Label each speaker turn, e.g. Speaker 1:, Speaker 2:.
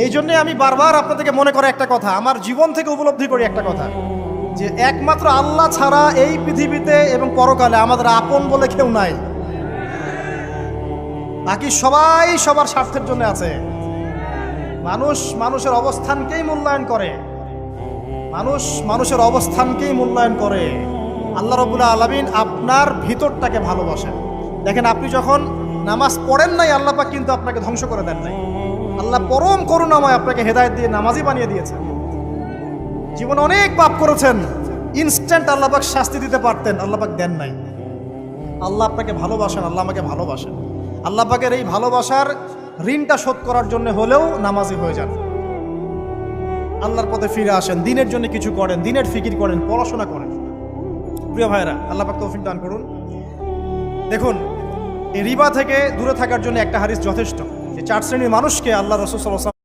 Speaker 1: এই জন্যে আমি বারবার আপনাদেরকে মনে করে একটা কথা, আমার জীবন থেকে উপলব্ধি করি একটা কথা, যে একমাত্র আল্লাহ ছাড়া এই পৃথিবীতে এবং পরকালে আমাদের আপন বলে কেউ নাই। বাকি সবাই সবার স্বার্থের জন্য আছে। মানুষ মানুষের অবস্থানকেই মূল্যায়ন করে, মানুষ মানুষের অবস্থানকেই মূল্যায়ন করে। আল্লাহ রাব্বুল আলামিন আপনার ভিতরটাকে ভালোবাসেন। দেখেন, আপনি যখন নামাজ পড়েন নাই, আল্লাহ পাক কিন্তু আপনাকে ধ্বংস করে দেন নাই। আল্লাহ পরম করুণাময় আপনাকে হেদায়েত দিয়ে নামাজি বানিয়ে দিয়েছেন। জীবনে অনেক পাপ করেছেন, ইনস্ট্যান্ট আল্লাহ পাক শাস্তি দিতে পারতেন, আল্লাহ পাক দেন নাই। আল্লাহ আপনাকে ভালোবাসেন, আল্লাহ আমাকে ভালোবাসেন। আল্লাহ পাকের এই ভালোবাসার ঋণটা শোধ করার জন্য হলেও নামাজি হয়ে যান, আল্লাহর পথে ফিরে আসেন, দিনের জন্য কিছু করেন, দিনের ফিকির করেন, পড়াশোনা করেন। প্রিয় ভাইরা, আল্লাহ পাক তৌফিক দান করুন। দেখুন, এই রিবা থেকে দূরে থাকার জন্য একটা হাদিস যথেষ্ট, যে 4 শ্রেণীর মানুষকে আল্লাহ রাসূল সাল্লাল্লাহু আলাইহি ওয়াসাল্লাম